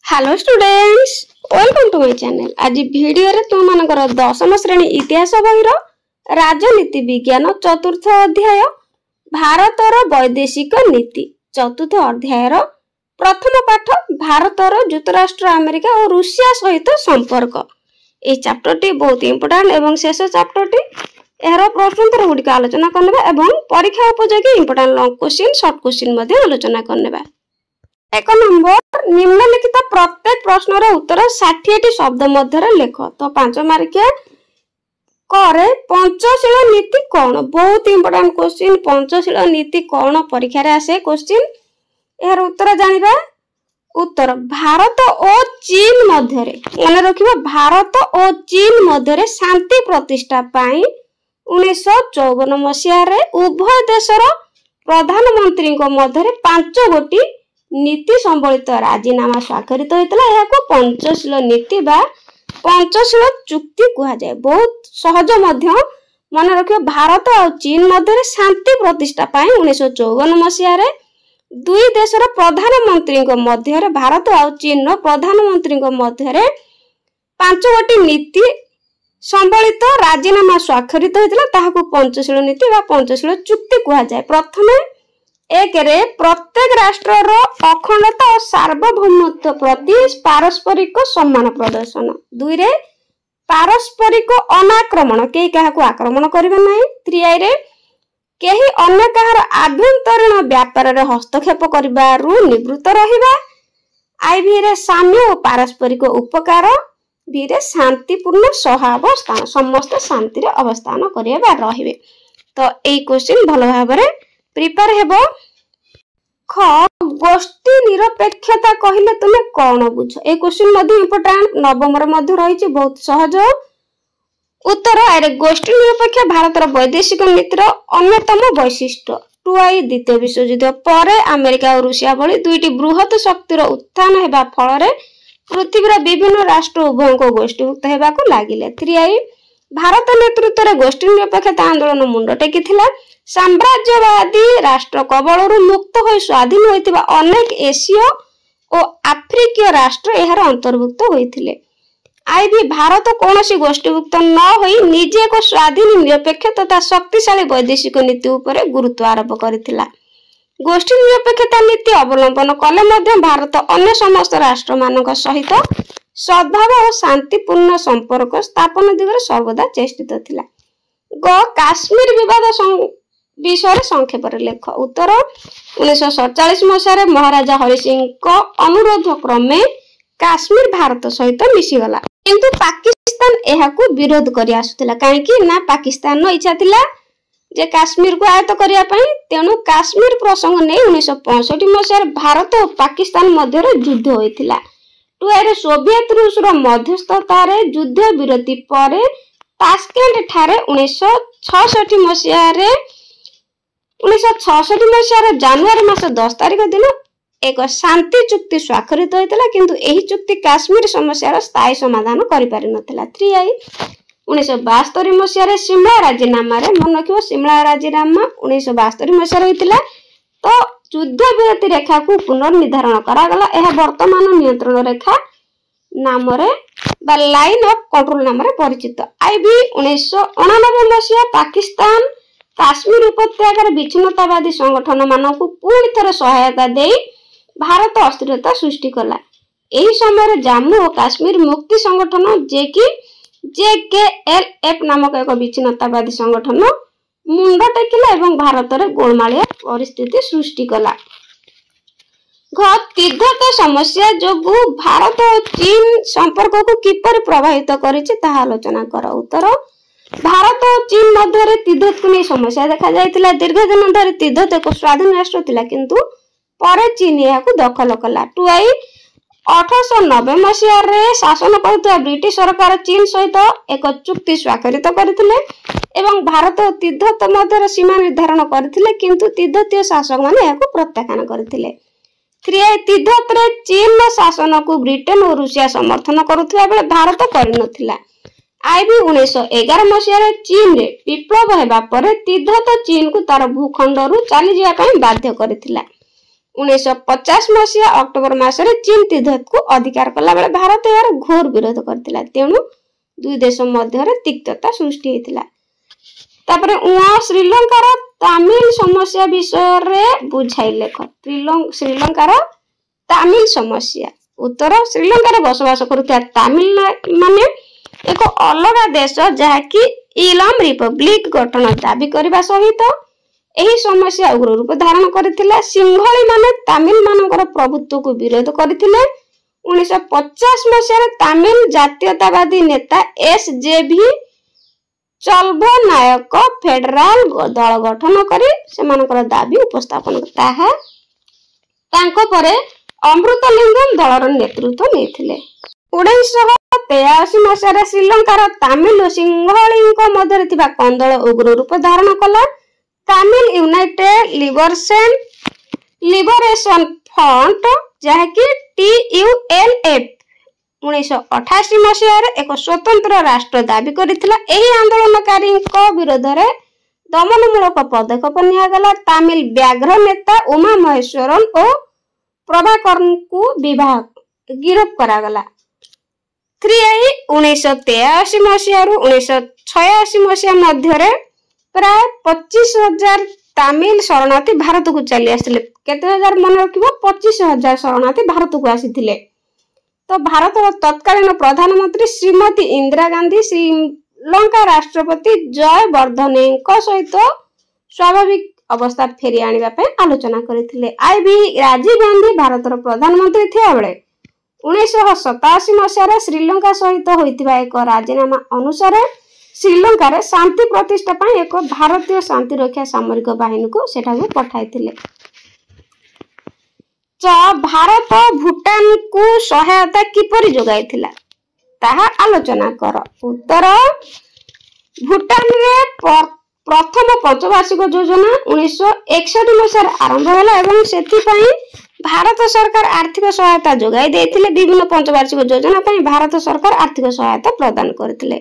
Hello students, welcome to my channel. आज video रे तुम मानकर दशम श्रेणी इतिहास बहिर राजनीति विज्ञान चतुर्थ अध्याय भारतर वैदेशिक नीति चतुर्थ अध्याय प्रथम पाठ भारतर युक्तराष्ट्र अमेरिका और रूसिया सहित संपर्क। ये चैप्टर टी बहुत इंपोर्टेंट एवं शेष चैप्टर टी यार प्रश्नोत्तर गुड़िक आलोचना करने परीक्षा उपयोगी important long question short question आलोचना करने। एक नंबर निम्नलिखित प्रत्येक प्रश्नर उत्तर 60 शब्द मध्य लेख। तो 5 मार्किया करे पंचशील नीति कौन, बहुत इंपोर्टेंट क्वेश्चन। पंचशील नीति कौन परीक्षा रे आसे क्वेश्चन, यार उत्तर जानिबा। उत्तर भारत और चीन मध्य रे मन रखिबा, भारत और चीन मध्य रे शांति प्रतिष्ठा पाई 1954 मसिया रे उभय देशर प्रधानमंत्री को मध्य रे 5 गोटी नीति संबलित राजीनामा स्वाक्षरित होता है। पंचशील नीति बा पंचशील चुक्ति कहा जाए। बहुत सहज मध्य मन रखियो। भारत और चीन मध्य शांति प्रतिष्ठा पाई 1954 मसिया रे दुई देशर प्रधानमंत्री मध्य, भारत और चीन प्रधानमंत्री मध्य 5 गोटी नीति संबलित राजीनामा स्वाक्षरित होता है। पंचशील नीति बा पंचशील चुक्ति कहा जाए। प्रथम एक रे प्रत्येक राष्ट्र अखंडता और सार्वभौमत्व प्रति पारस्परिक सम्मान प्रदर्शन। 2 रे पारस्परिक अनाक्रमण, कई क्या आक्रमण करिबे नहीं। 3 रे केही अन्य कहार आभ्यंतरीण व्यापार रे हस्तक्षेप करिबारु निवृत्त रहिबा। IV रे साम्य और पारस्परिक उपकार। V रे शांतिपूर्ण सहावस्थान, समस्त शांति रे अवस्थान करिबा रहिबे। तो एई क्वेश्चन भलो भाबरे प्रिपेयर हेबो। ख गोष्ठी निरपेक्षता कहिले तुमे कोन बुझ। ए क्वेश्चन मध्ये इंपोर्टेंट, नवम रे मध्ये रहिछि, बहुत सहज उत्तर। आरे गोष्ठी निरपेक्ष भारतर वैदेशिक नीतिर अन्यतम वैशिष्ट्य। 2 द्वितीय विश्वयुद्ध परे अमेरिका और रूसिया भली दुईटी बृहत शक्तिर उत्थान हेबा फल रे पृथ्वीर विभिन्न राष्ट्र उभय को गोष्ठीभुक्त हेबाको लागिले। 3 भारत नेतृत्व रे गोष्ठी निरपेक्षता आंदोलन मुंड टेकिथिला। साम्राज्यवादी राष्ट्र कबलरू मुक्त हो स्वाधीन होइतिबा अनेक एशिया और आफ्रिकीय राष्ट्र एहार अंतर्भुक्त होइथिले। IV भारत कोनोसी गोष्ठीभुक्त न होई निजे एक स्वाधीन निरपेक्ष तथा शक्तिशाली वैदेशिक नीति उपरे गुरुत्व आरोप करिथिला। गोष्ठी निरपेक्षता नीति अवलंबन कले मध्य भारत अन्य समस्त राष्ट्र मानक सहित सद्भाव और शांतिपूर्ण संपर्क स्थापन दिगरे सर्वदा चेष्टित थिला। ग काश्मीर विवाद विषय संक्षेप लेख। उत्तर 1947 मसीह महाराजा हरि सिंह अनुरोध क्रमे काश्मीर भारत सहित मिसीगला, किंतु पाकिस्तान एहाकू विरोध करि आसुतिला। काहेकि ना पाकिस्तान इच्छा थिला जे काश्मीर को आयत्त करिया पई, तेनु काश्मीर प्रसंग ने 1965 मसीह भारत और पाकिस्तान मध्य युद्ध होइतिला। 2 सोवियत रूस रो मध्यस्थता रे युद्ध विरति परे तास्केंट ठारे 1966 मसीह जनवरी मास 10 तारिख दिन एक शांति चुक्ति स्वाक्षरित होइतिला, किंतु एही चुक्ति काश्मीर समस्या स्थायी समाधान करि पारि नथिला। 3 1972 मसीह शिमला राजीनामा रे मन रखियो। शिमला राजीनामा 1972 मसीह होइतिला। तो युद्ध विरति रेखा को पुनर्निर्धारण करा गला। एहा वर्तमान नियंत्रण रेखा नाम रे बा लाइन ऑफ कंट्रोल नाम रे परिचित। IV 1989 मसीहा पाकिस्तान काश्मीर उपत्यकार विच्छिन्नतावादी संगठन मानकु पुणी थर सहायता दे भारत अस्थिरता सृष्टि कला। एही समय जम्मू और काश्मीर मुक्ति संगठन JKLF नामक एक विच्छिन्नतावादी संगठन मुंड टेकिला एवं भारत रे गोलमालिया परिस्थिति सृष्टि कला। तिब्बत समस्या जोगु भारत और चीन संपर्क को किपर प्रभावित करिछि ताहा आलोचना कर। उत्तर भारत और चीन मध्य तिब्बत को नहीं समस्या देखा जाइतिला। दीर्घ दिन धरि तिब्बत एक स्वाधीन राष्ट्र थिला, किंतु परे चीन याकू दखल कला। 2 1890 मसीह रे शासन करथुवा ब्रिटिश सरकार चीन सहित एक चुक्ति स्वाक्षरित करथिले एवं भारत और तिब्बत मध्य सीमा निर्धारण करथिले, किंतु तिब्बतीय शासक माने याकू प्रत्याख्यान करथिले। 3 तिब्बत रे चीन शासन को ब्रिटेन और रूसिया समर्थन करुथुवा बेले भारत करिनथिला। IV 1911 मसीह चीन रे विप्लव हेबा परे तिब्बत चीन को तार भूखंड रु चली जाय पई बाध्य करथिला। 1950 मसीहा अक्टोबर मासरे चीन तिब्बतକୁ अधिकार कला बेले भारत यार घोर विरोध करथिला तेणु दुई देश मध्य तिक्तता सृष्टि हेतिला। तापरे उहाँ श्रीलंकार तमिल समस्या विषय रे बुझाई लेख श्रीलंकार तमिल समस्या उत्तर श्रीलंकार बसवास करुଥିବା तमिल माने एक अलग देश जहाँकि इलम रिपब्लिक गठन दाबी करने सहित यही समस्या उग्र रूप धारण करथिला। सिंहली माने तमिल मानकर प्रभुत्व को विरोध करथिले। 1950 मसीह तमिल जातीयतावादी नेता एसजेवी चल्भ नायक फेडराल दल गठन करी सेमानकर दाबी उपस्थापन ताहा तांको परे अमृतलिंगम दलर नेतृत्व नेथिले। 1983 मसीह श्रीलंकार तमिल और सिंहली मध्य थिबा कंदल उग्र रूप धारण कला। तमिल यूनाइटेड लिबरेशन फ्रंट जहाँकि TULF 1988 मसीह एक स्वतंत्र राष्ट्र दाबी करथिला। एही आंदोलनकारी विरोध में दमनमूलक पदक्षेप नियागला। तमिल व्याघ्र नेता उमा महेश्वरन और प्रभाकरन को गिरफ्त करागला। 1983 मसीह 1986 मसीह मध्य प्राय 25,000 तमिल शरणार्थी भारत को चली आसिले। केते हजार मन रखिबो 25,000 शरणार्थी भारत को आसीथिले। तो भारत तत्कालीन प्रधानमंत्री श्रीमती इंदिरा गांधी श्रीलंका राष्ट्रपति जय वर्धने सहित स्वाभाविक अवस्था फेरी आनिबा पय आलोचना करथिले। आईवी राजीव गांधी भारत प्रधानमंत्री थिया बेले 1987 मसीह श्रीलंका सहित होइतिबा एक राजीनामा अनुसार श्रीलंका रे शांति प्रतिष्ठा पाई एक भारतीय शांति रक्षा सामरिक बाहिनी को सेठाକୁ पठाइथिले। भारत भूटान को सहायता किपरि जोगाइथिला ताहा आलोचना कर। उत्तर भूटान रे प्रथम पंचवार्षिक योजना 1961 मसीह आरंभ होला एवं सेथि पई भारत सरकार आर्थिक सहायता जोगाई देथिले। विभिन्न पंचवार्षिक योजना पई भारत सरकार आर्थिक सहायता प्रदान करथिले।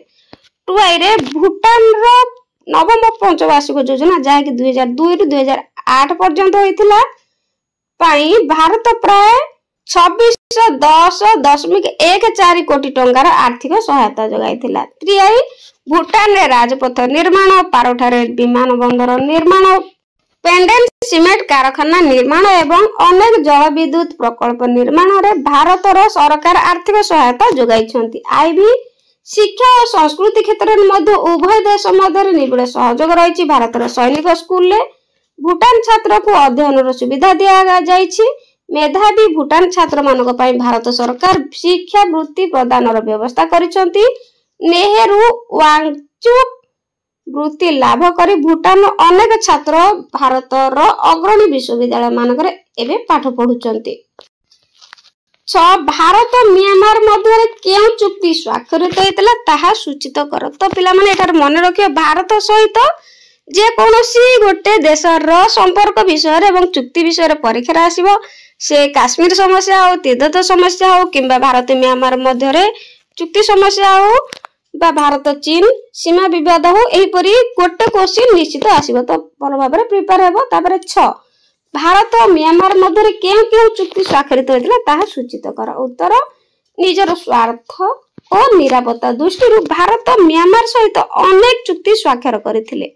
टुआई रे भूटान रो नवम पंचवार्षिक योजना जहाँकि 2002 रु 2008 पर्यंत होइथिला पाई भारत प्राय 2610.14 कोटी टंकार आर्थिक सहायता जोगाइथिला। त्रिआई भूटान रे राजपथ निर्माण पारोठारे विमान बंदर निर्माण पेंडेंट सीमेंट कारखाना निर्माण एवं अनेक जल विद्युत प्रकल्प निर्माण रे भारत रो सरकार आर्थिक सहायता जोगाइछंती। आईवी शिक्षा और संस्कृति क्षेत्र में मध्य उभय देश मध्य निबिड़ सहयोग रही। भारत सैनिक स्कूल ले भूटान छात्र को अध्ययन सुविधा दिया जाइछि। मेधावी भूटान छात्र मानक पई भारत सरकार शिक्षा वृत्ति प्रदान व्यवस्था करिसंती। नेहरू वांगचुक वृत्ति लाभ करी भूटान अनेक छात्र भारत अग्रणी विश्वविद्यालय मानक एबे पाठ पढुचंती। भारत म्यांमार मध्य क्यों चुक्ति स्वाक्षरित होता ताहा सूचित कर। तो पिला माने एटार मन रखियो भारत सहित जे कोनोसी गोटे देशर संपर्क विषय एवं चुक्ति विषय परीक्षा आसीबो से काश्मीर समस्या हो तिब्बत समस्या हो किंबा भारत म्यांमार मध्य चुक्ति समस्या हो बा भारत चीन सीमा विवाद हो एही परी गोटे क्वेश्चन निश्चित आसीबो। तो भल भाबरे प्रिपेयर हेबो। तापरे 6 भारत और म्यांमार मध्य क्यों चुक्ति स्वाक्षरित होता ताहा सूचित कर। उत्तर निजर स्वार्थ और निरापत्ता दृष्टि भारत म्यांमार सहित अनेक चुक्ति स्वाक्षर करथिले।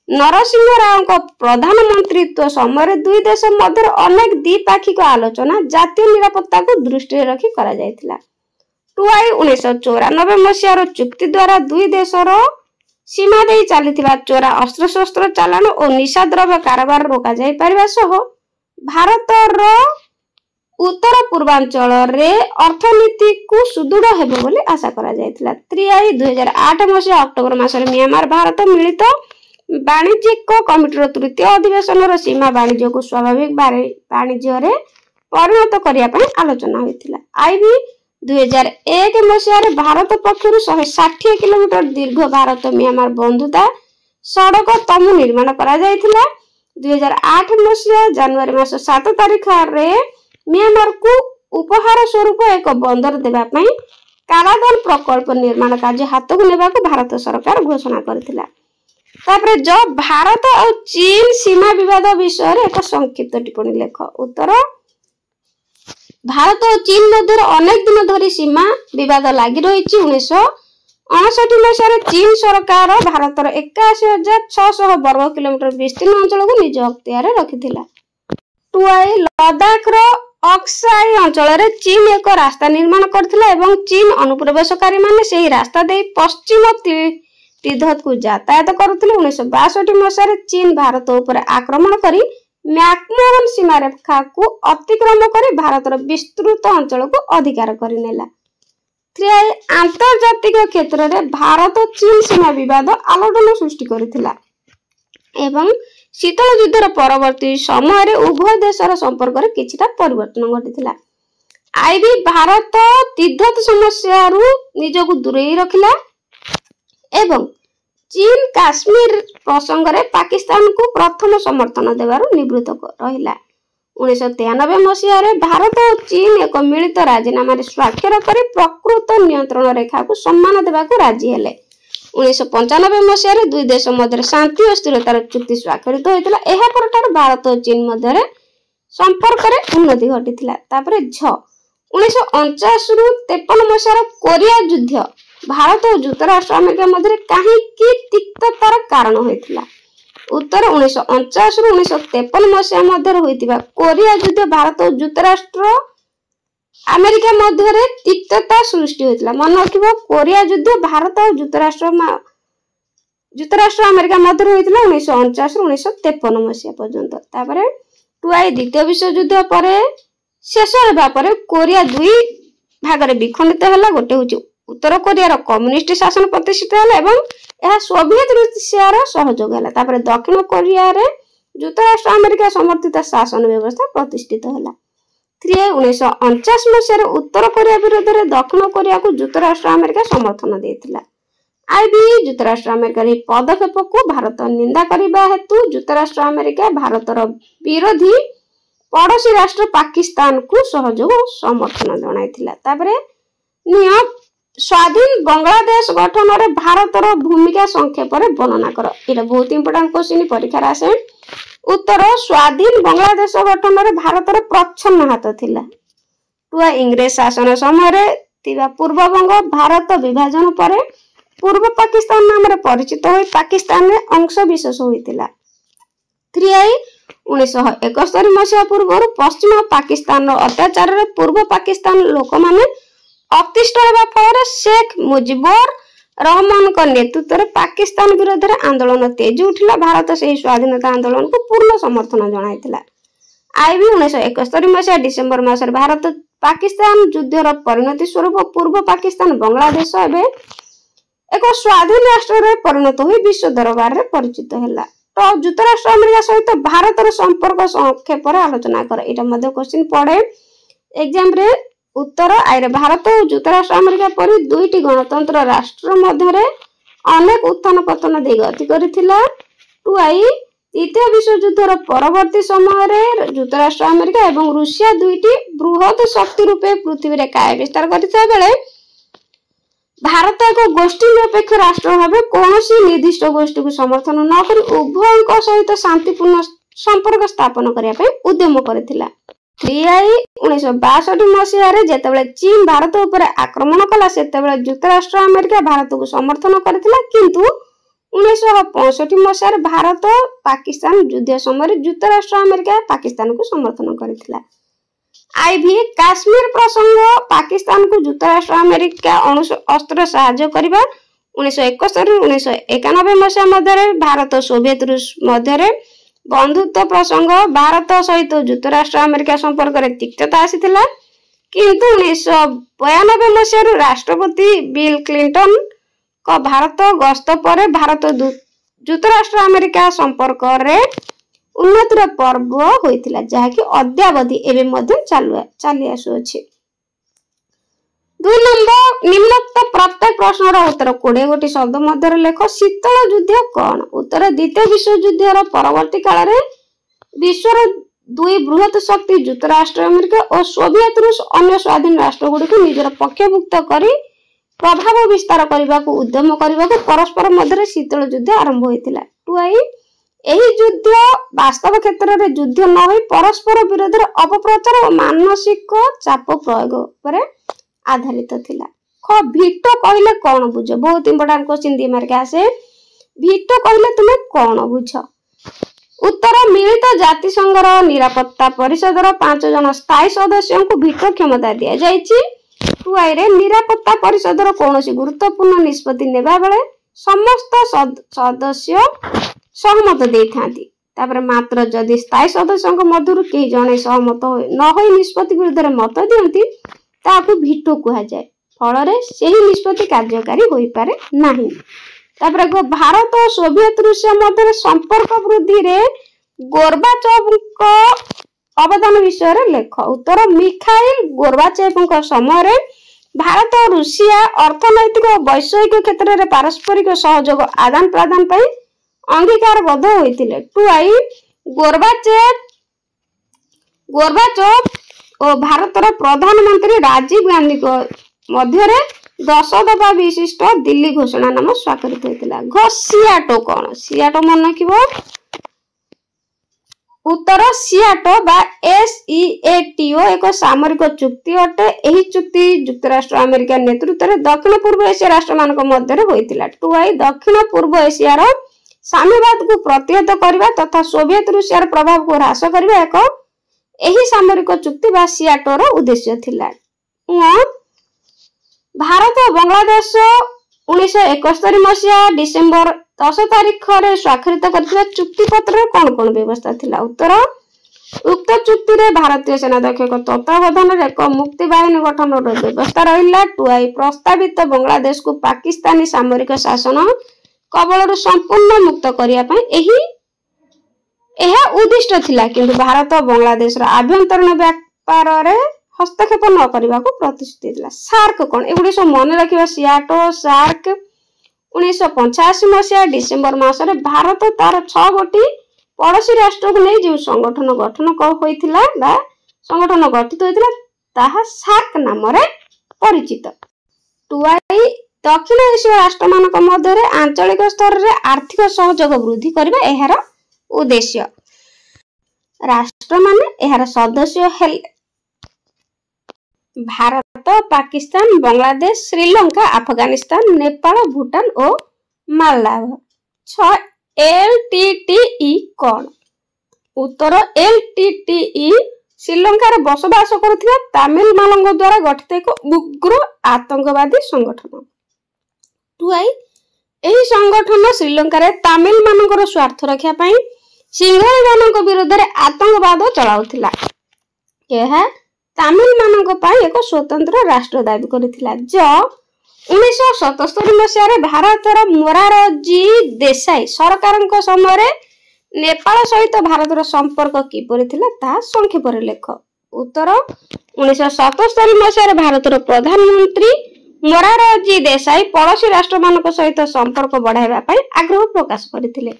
नरसिंह राव प्रधानमंत्रीत्व समय दुई देश मध्य अनेक द्विपाक्षिक आलोचना जातीय निरापत्ता को दृष्टि रखी करा जायथिला। टुआई 1994 मसीहार चुक्ति द्वारा दुई देशर सीमा दे चली चोरा अस्त्र शस्त्र चालान और निशा द्रव्य कारोबार रोका जाई परिबा सह भारत उत्तर पूर्वांचल रे अर्थनीति को सुदृढ़ हेबो बोली आशा करा जायतिला। त्रिआई 2008 मसीहा अक्टोबर मासरे म्यांमार भारत मिलित वाणिज्यिक कमिटीर तृतीय अधिवेशन सीमा वाणिज्य को स्वाभाविक वाणिज्य रे परिणत करिया पई आलोचना होइतिला। आईवी 2001 मसीह भारत पक्षर 160 किलोमीटर दीर्घ भारत म्यांमार बंधुता सड़क तमु निर्माण करा जायतिला। 2008 मसीहा जनवरी मास 7 तारिख रे म्यांमार को उपहार स्वरूप एक बंदर देबा पई कारागार प्रकल्प निर्माण कार्य हाथ को नेबा को भारत सरकार घोषणा करथिला। तापर जो भारत और चीन सीमा विवाद विषय रे एक संक्षिप्त टिप्पणी लेख। उत्तर भारत और चीन मध्य अनेक दिन धरी सीमा विवाद लगी रही। 1959 मसीह चीन सरकार भारत 81,600 वर्ग किलोमीटर विस्तीर्ण अंचल को निज अख्तियार रखिथिला। टुआई लद्दाख रो अक्साई अंचल रे चीन एक रास्ता निर्माण करथिला एवं चीन अनुप्रवेशकारी माने सेही रास्ता दे पश्चिम तिब्बत को यातायात करुथिले। 1962 मसीह चीन भारत उपर आक्रमण करी मैकमोहन सीमा रेखा को अतिक्रम कर भारत विस्तृत अंचल को अधिकार करनेला। आंतर्जातिक क्षेत्र में भारत चीन सीमा विवाद आलोड़न सृष्टि करथिला एवं शीतल युद्धर परवर्ती समय उभय देशर संपर्क में किछिटा परिवर्तन घटिथिला। आईबी भारत तिब्बत समस्या निजको दूरेई रखिला एवं चीन काश्मीर प्रसंग में पाकिस्तान को प्रथम समर्थन देवार निवृत्त रहिला। 1993 मसीह भारत और चीन एक मिलित राजीनामा स्वाक्षर कर प्रकृत नियंत्रण रेखा को सम्मान देवाक राजी हेले। 1995 मसीह दुई देश मध्य शांति और स्थिरतार चुक्ति स्वाक्षरित होता। यह पर भारत और चीन मध्य संपर्क में उन्नति घटी। 1949 रु 53 मसीह कोरिया युद्ध भारत और युक्तराष्ट्र अमेरिका मध्य कहीं तिक्ततार कारण होता। उत्तर 1949 रु 1953 मसीह मध्य होता कोरिया युद्ध भारत और युक्तराष्ट्र अमेरिका मध्य तिक्तता सृष्टि होता। मन रखिबो कोरिया युद्ध भारत और युक्तराष्ट्र अमेरिका मध्य होता 1949 रु 1953 मसीह पर्यंत। तापर टुआई द्वितीय विश्व युद्ध पर शेष होगा पर कोरिया दुई भाग में विखंडित है। गोटे हूँ उत्तर कोरिया कम्युनिस्ट शासन प्रतिष्ठित है एवं यह सोवियत रूसियार सहयोग है। तापर दक्षिण कोरिया रे युक्तराष्ट्र अमेरिका समर्थित शासन व्यवस्था प्रतिष्ठित है। 1949 मसीह उत्तर कोरिया विरोध में दक्षिण कोरिया को युक्तराष्ट्र अमेरिका समर्थन देथिला। आईबी युक्तराष्ट्र अमेरिका पदक्षेप को भारत निंदा करने हेतु युक्तराष्ट्र अमेरिका भारतर विरोधी पड़ोसी राष्ट्र पाकिस्तान को सहयोग समर्थन जनाइथिला। तापर स्वाधीन बांग्लादेश गठन में भारतर भूमिका संक्षेप वर्णना कर। ये बहुत इंपोर्टेंट क्वेश्चन परीक्षा आसे। उत्तर स्वाधीन बांग्लादेश गठन में भारतर प्रच्छन्न हाथ थिला। टुआ इंग्रेज शासन समय पूर्वबंग भारत विभाजन पर पूर्व पाकिस्तान नाम परिचित हो पाकिस्तान में अंश विशेष होता। 1971 मसीहा पूर्व पश्चिम पाकिस्तान अत्याचार पूर्व पाकिस्तान लोक माने अतिष्ठ होगा फल शेख मुजिबुर रहमान का नेतृत्व में पाकिस्तान विरोध में आंदोलन तेजी उठिला। भारत से स्वाधीनता आंदोलन को पूर्ण समर्थन जनाइथिला। आईबी 1971 मसीहा डिसेम्बर मास भारत पाकिस्तान युद्धर परिणति स्वरूप पूर्व पाकिस्तान बांग्लादेश एवं एक स्वाधीन राष्ट्र में परिणत हो विश्व दरबार में परिचित है। तो युक्तराष्ट्र अमेरिका सहित भारतर संपर्क संक्षेप आलोचना कर। यहाँ क्वेश्चन पड़े एग्जाम रे। उत्तर आईरे भारत और युक्तराष्ट्र अमेरिका पर दुईटी गणतंत्र राष्ट्र मध्य अनेक उत्थान पतन दे गति करथिला। टुआई द्वितीय विश्व युद्धर परवर्ती समय युक्तराष्ट्र अमेरिका एवं रूसिया दुईटी बृहत शक्ति रूपे पृथ्वी रे काय विस्तार करथिबा बेले भारत एक गोष्ठी निरपेक्ष राष्ट्र भाव कौन निर्दिष्ट गोष्ठी को समर्थन न कर उभय सहित शांतिपूर्ण संपर्क स्थापन करने उद्यम करथिला। 1962 मसीह जितेबाला चीन भारत उपर आक्रमण कला सेतेबाला युक्तराष्ट्र अमेरिका भारत को समर्थन करथिला। किंतु 1965 मसीह भारत पाकिस्तान युद्ध समय युक्तराष्ट्र अमेरिका पाकिस्तान को समर्थन करथिला। आईवी काश्मीर प्रसंग पाकिस्तान को युक्तराष्ट्र अमेरिका अणु अस्त्र साहाय्य करबा 1971-1991 मसीहा मध्य भारत सोवियत रूस मध्य बंधुत्व प्रसंग भारत सहित युक्तराष्ट्र अमेरिका संपर्क में तिक्तता आसीथिला। किंतु 1992 मसीह राष्ट्रपति बिल क्लिंटन का भारत गस्त पर भारत युक्तराष्ट्र अमेरिका संपर्क रे उन्नतिर पर्व होइथिला जहाँकि अद्यावधि एवं मध्य चली आसुअछि। 2 नंबर निम्नोक्त प्रत्येक प्रश्नर उत्तर 20 गोटी शब्द मध्य लेख। शीतल युद्ध कौन? उत्तर द्वितीय विश्व युद्धर परवर्ती काल में विश्वर दुई बृहत शक्ति युक्तराष्ट्र अमेरिका और सोवियत रूस अन्य स्वाधीन राष्ट्र गुड़ी को निजर पक्षभुक्त करी प्रभाव विस्तार करने को उद्यम करने को परस्पर मध्य शीतल युद्ध आरंभ होता। टुआई एही युद्ध वास्तव क्षेत्र में युद्ध न होई परस्पर विरोध अपप्रचार और मानसिक चाप प्रयोग पर आधारित थिला। ख भिटो कहले कौन बुझ? बहुत इंपोर्टेंट क्वेश्चन दी मार्क आसे। भिटो कहले तुमे कौन बुझ? उत्तर मिलित जातिसंघर निरापत्ता परिषद 5 जन स्थायी सदस्यों को भिटो क्षमता दिया जायछि। टुआई रे निरापत्ता परिषद कौन गुरुत्वपूर्ण निष्पत्ति नेबा बेले समस्त सदस्य सहमत देथांती। तापर मात्र जदि स्थायी सदस्यों मध्यरु केही जणे सहमत न होई निष्पत्ति विरुद्ध रे मत दियंती ताकू भिटो कहा जाय। फल रे सेही निष्पत्ति कार्यकारी होई पारे नाही। तापर भारत और सोवियत रूसिया मध्य संपर्क वृद्धि रे गोर्बाचोव को अवदान विषय रे लेख। उत्तर मिखाइल गोर्बाचेव को समय रे भारत और रूसिया अर्थनैतिक और वैश्विक क्षेत्र में पारस्परिक सहयोग आदान प्रदान पर अंगीकारबद्ध होइतिले। टुआई गोर्बाचोव और भारतर प्रधानमंत्री राजीव गांधी को मध्य 10 दफा विशिष्ट दिल्ली घोषणा नाम स्वाक्षरित होइतिला। घ सियाटो कौन? सियाटो मन रखिबो। उत्तर सियाटो बा SEATO एक सामरिक चुक्ति अटे। एही चुक्ति युक्तराष्ट्र अमेरिका नेतृत्व में दक्षिण पूर्व एशिया राष्ट्र मानक मध्य होइतिला। टुआई दक्षिण पूर्व एशियार साम्यवाद को प्रतिहत करबा तथा सोवियत रूसियार प्रभाव को ह्रास करबा एक एही सामरिक चुक्ति बा सियाटोर उद्देश्य थिला। भारत और बांग्लादेश 1971 मसीहा डिसेम्बर 10 तारिख रे स्वाक्षरित करथिबा चुक्ति पत्र कौन कौन व्यवस्था थिला? उत्तर उक्त चुक्ति रे भारतीय सेनाध्यक्ष तत्वावधान रे एक मुक्ति बाहिनी गठन व्यवस्था रहिला। टुआई प्रस्तावित बांग्लादेश को पाकिस्तानी सामरिक शासन कबल संपूर्ण मुक्त करिया पई एहा उद्दिष्ट थिला, किंतु भारत और बांग्लादेश आभ्यंतरीण व्यापार रे हस्तक्षेप न करने को प्रतिश्रुति दिला। सार्क कौन? एगुड़ी सब मन रखा। सियाटो सार्क 1985 मसीहा डिसेम्बर मासरे भारत तार 6 गोटी पड़ोसी राष्ट्र को नहीं जो संगठन गठन होइतिला बा संगठन गठित होइतिला ताहा सार्क नाम रे परिचित। टुआई दक्षिण एशिया राष्ट्र मानक मध्य आंचलिक स्तर रे आर्थिक सहयोग वृद्धि करबा एहार उद्देश्य। राष्ट्र माने एहार सदस्य हेल भारत, पाकिस्तान, बांग्लादेश, श्रीलंका, अफगानिस्तान, नेपाल, भूटान और मालदीव। 6 LTTE कौन? उत्तर LTTE श्रीलंका रे बसवास करुथिबा तमिल मानक द्वारा गठित एक उग्र आतंकवादी संगठन। टुआई एही संगठन श्रीलंका रे तमिल मानकर स्वार्थ रक्षा पई सिंघाली मानक विरुद्ध रे आतंकवाद चलाउथिला। यह तमिल मानक पाई एक स्वतंत्र राष्ट्र दाबी करथिला। जो 1977 मसीहा भारतर मोरारजी देसाई सरकार समय नेपाल सहित भारतर संपर्क किपरि थिला ता संक्षेप रे लेख। उत्तर 1977 मसीहा भारतर प्रधानमंत्री मोरारजी देसाई पड़ोसी राष्ट्र मानक सहित संपर्क बढ़ाइबा पई आग्रह प्रकाश करथिले।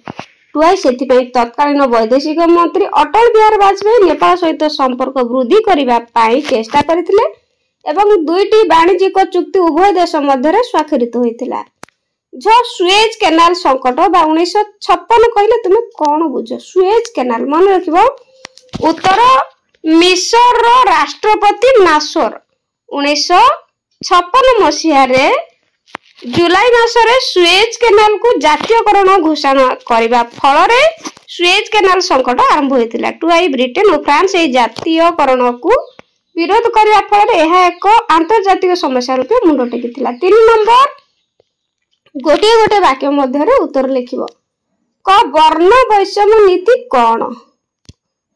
टुआई सेथिपई तत्कालीन वैदेशिक मंत्री अटल बिहारी वाजपेयी नेपाल सहित संपर्क वृद्धि करबा पई चेष्टा करथिले एवं दुईटी वाणिज्यिक चुक्ति उभय देश मध्य स्वाक्षरित होइतिला। जो सुएज कैनाल संकट बा 1956 कहले तुमे कोन बुझ? सुएज कैनाल मन रखिबो। उत्तर मिस्र रो राष्ट्रपति नासर 1956 मसीहा रे जुलाई मासरे सुएज कैनाल को जातीयकरण घोषणा करबा फल रे सुएज कैनाल संकट आरंभ होइतिला। टुआई ब्रिटेन और फ्रांस ए जातीयकरण को विरोध करबा फल रे एहा एक अंतर्जातीय समस्या रूपे मुंड टेकितिला। 3 नंबर गोटे गोटे वाक्य मध्य रे उत्तर लिखिबो। क वर्ण वैषम्य नीति कौन?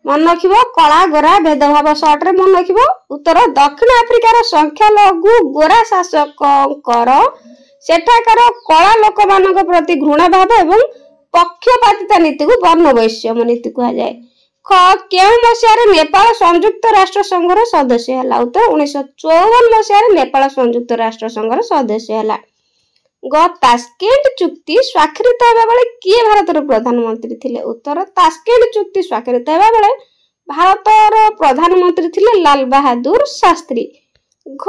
मन रखिबो। कला गोरा भेदभाव शॉर्ट रे मन रखिबो। उत्तर दक्षिण अफ्रिकार संख्यालघु गोरा शासककर सेठाकार कला लोक मानक प्रति घृणा भाव एवं पक्षपातिता नीति को वर्ण वैषम्य नीति कहा जाए। ख केउ मसीहा नेपाल संयुक्त राष्ट्र संघर सदस्य हला? उत्तर 1954 मसीहा नेपाल संयुक्त राष्ट्र संघर सदस्य हला। ग तास्केंट चुक्ति स्वाक्षरित हेबा बेले किए भारतर प्रधानमंत्री थिले? उत्तर तास्केंट चुक्ति स्वाक्षरित हेबा बेले भारतर प्रधानमंत्री थिले लाल बहादुर शास्त्री। घ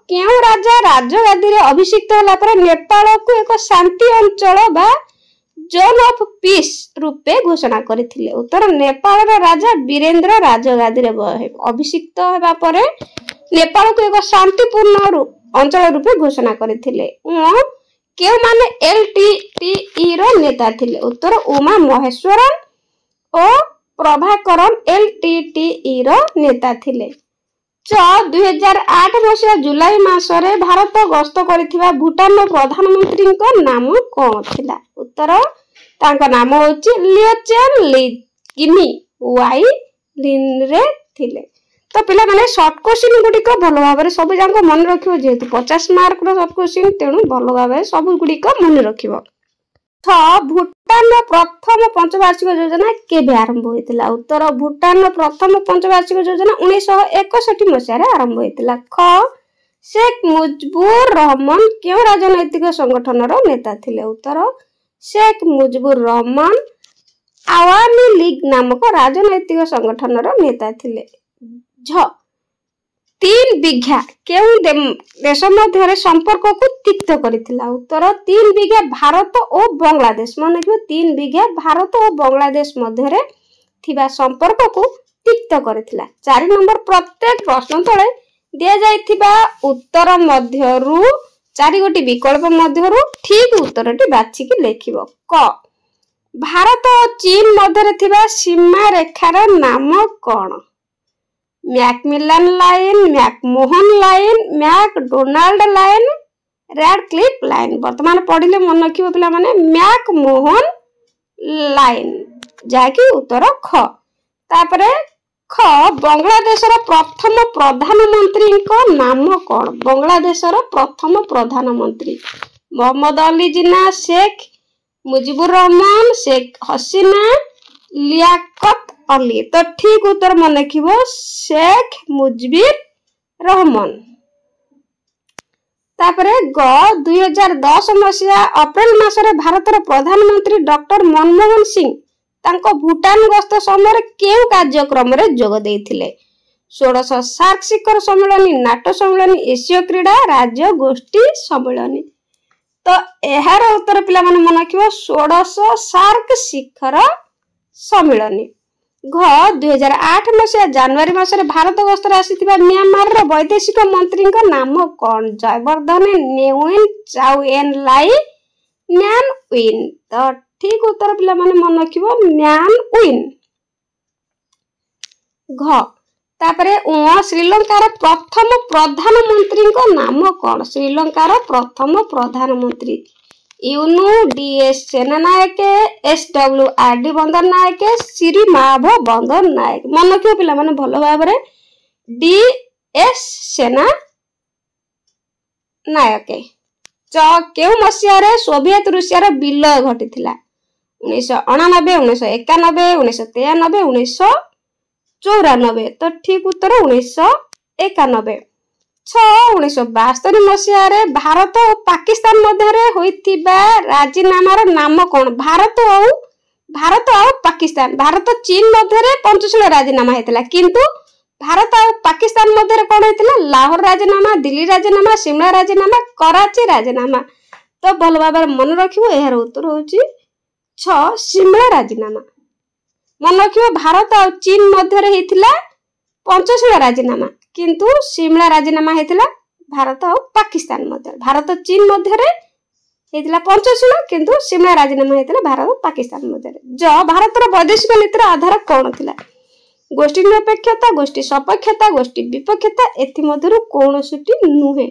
केउ राजा राजगादी रे अभिषिक्त होला पर नेपाल को एक शांति अंचल बा जोन ऑफ पीस रूपे घोषणा करथिले। उत्तर नेपाल राजा वीरेंद्र राजगादी रे अभिषिक्त हेबा परे नेपाल को एक शांतिपूर्ण अंचल रूपे घोषणा करथिले। केउ माने एलटीटीई रो नेता थिले। उत्तर उमा महेश्वरन और प्रभाकरन एलटीटीई रो नेता थिले। 2008 मसिया जुलाई मासरे भारत गस्त करिथिबा भूटान प्रधानमंत्री को नाम कोन थिला। उत्तर तांका नाम होची लियोचेन लिगिमी वाई लिन रे थिले। तो पिला माने शॉर्ट क्वेश्चन गुडी को भलो भाबरे सब जांको मन रखियो जेतु 50 मार्क रो शॉर्ट क्वेश्चन तेनु भलो भाबरे सब गुडी को मन रखियो। भूटान प्रथम पंचवार्षिक योजना केबे आरंभ होइतिला। उत्तर भूटान प्रथम पंचवार्षिक योजना 1961 मसिया रे आरंभ होइतिला। ख शेख मुजिबुर रहमान केउ राजनैतिक संगठन रो नेता थिले। उत्तर शेख मुजिबुर रहमान आवामी लीग नामक राजनैतिक संगठन रो नेता थिले। झ 3 बिघा केउ देश मध्य संपर्क को तिक्त करिथिला। उत्तर 3 बिघा भारत और बांग्लादेश मन कि 3 बिघा भारत और बांग्लादेश मध्य रे थिबा संपर्क को तिक्त करिथिला। 4 नंबर प्रत्येक प्रश्न तळे दिया जाइथिबा उत्तर मध्यरु 4 गोटी विकल्प मध्यरु ठीक उत्तरटी बाछि कि लेखिबो। क भारत और चीन मध्य रे थिबा सीमा रेखार नाम कोन। McMillan line, McMahon line, McDonald line, Radcliffe line. वर्तमान पढ़िले मन रखिबो पिला माने मैकमोहन लाइन जाकी उत्तर ख। तापरे ख बांग्लादेशर प्रथम प्रधानमंत्री को नाम कोन। बांग्लादेशर प्रथम प्रधानमंत्री मोहम्मद अली जिन्ना, शेख मुजिबुर रहमान, शेख हसीना, लियाकत अली। तो ठीक उत्तर मन रखिबो शेख मुजिबुर रहमान। तापरे ग 2010 मसिया अप्रैल मासरे भारतर प्रधानमंत्री डॉक्टर मनमोहन सिंह तांको भूटान गस्त समय केउ कार्यक्रम रे जोग देइथिले। 16 सार्क शिखर सम्मेलनी, नाटो सम्मेलनी, एशिया क्रीड़ा, राज्य गोष्ठी सम्मेलनी। तो एहार उत्तर पिला माने मन रखिबो 16 सार्क शिखर सम्मेलनी। घ 2008 मसिया जनवरी मासरे भारत गस्त आसीथिबा म्यांमार रो वैदेशिक मंत्री को नाम कोन। जयवर्धन नेउइन चाउएन लाई न्यान उइन। तो ठीक उत्तर पिला माने मन रखिबो न्यान उइन। घ तापरे श्रीलंकार प्रथम प्रधानमंत्री को नाम कोन। श्रीलंकार प्रथम प्रधानमंत्री यूनुडीएस सेनानायक, SWRD बंदर नायक, श्रीमाभ बंदर नायक। मन रखियो पिला माने भलो भाबरे DS सेना नायक। केउ मसिया रे सोवियत रूसिया रो विलय घटिथिला। 1989, 1991, 1993, 1994। तो ठीक उत्तर 1991। 1972 मसिया रे भारत और पाकिस्तान मध्य रे होइथिबा राजीनामार नाम कोन। भारत और पाकिस्तान, भारत चीन मध्य रे पंचशील राजीनामा हेतिला, किंतु भारत और पाकिस्तान मध्य रे कोन हेतिला लाहौर राजीनामा, दिल्ली राजीनामा, शिमला राजीनामा, कराची राजीनामा। तो भल भाबरे मन रखिबो एहार उत्तर होची 6 शिमला राजीनामा। मन रखिबो भारत और चीन मध्य रे हेतिला पंचशील राजीनामा, किंतु शिमला राजीनामा हेतिला भारत और पाकिस्तान मध्य। भारत चीन मध्य रे हेतिला पंचशील, किंतु शिमला राजीनामा हेतिला भारत और पाकिस्तान मध्य। ज भारतर वैदेशिक नीतिर आधार कोन थिला। गोष्ठी निरपेक्षता, गोष्ठी सपक्षता, गोष्ठी विपक्षता, एथि मध्यरु कोनोसिटी नुहे।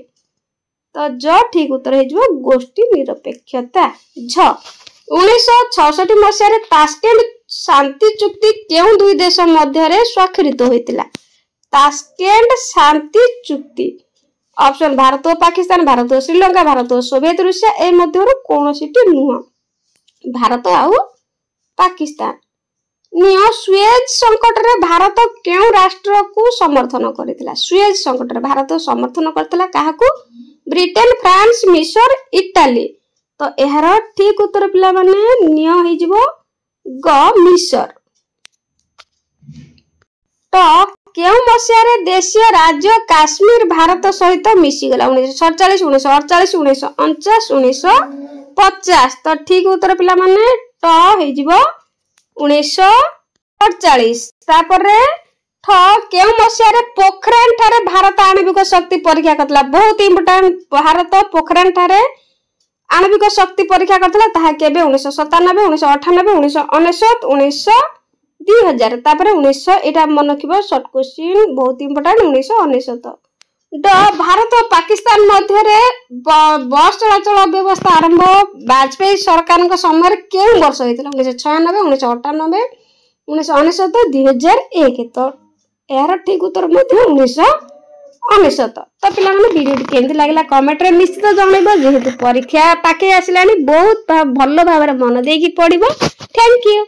तो ज ठीक उत्तर हे जो गोष्ठी निरपेक्षता। झ 1966 मसिया रे तास्केंट शांति चुक्ति केउ दुई देश मध्य रे स्वाक्षरित होइतिला। तास्केंट शांति चुक्ति ऑप्शन भारत और पाकिस्तान, भारत और श्रीलंका, भारत और सोवियत रूसिया ए मध्यरु कोनोसिटी नुह। भारत और पाकिस्तान। नियो सुएज संकट रे भारत केउ राष्ट्र को समर्थन करितिला। सुएज संकट रे भारत समर्थन करतिला काहाकू? ब्रिटेन, फ्रांस, मिस्र, इटाली। तो एहार ठीक उत्तर पिला माने नियो हे जिवो ग मिस्र। तो केउ मसिया रे देशीय राज्य काश्मीर भारत सहित मिसी गला। 1947, 1948, 1949, 1950। तो ठीक उत्तर पिला माने ट हेजिबो 1948। तापरे ठ केउ मसिया पोखरान ठारे भारत आणविक शक्ति परीक्षा करतला। बहुत इंपोर्टेंट। भारत पोखरान ठारे आणविक शक्ति परीक्षा करतला ताहा केबे 1997 1998 1999 2000। तापरे 1900 एटा मन रखिबो शॉर्ट क्वेश्चन बहुत इंपोर्टेंट 1999। ड भारत और पाकिस्तान मध्य बस चलाचल व्यवस्था आरंभ वाजपेयी सरकार समय केउ वर्ष होइतला 1996 1998 1999 2001। तो यार ठीक उत्तर मध्य 1999। तो पिला माने वीडियो केमती लागला कमेंट रे निश्चित जणाइबो। जेहेतु परीक्षा पाके आसिलानी बहुत भलो भाबरे मन देकी पढिबो। Thank you.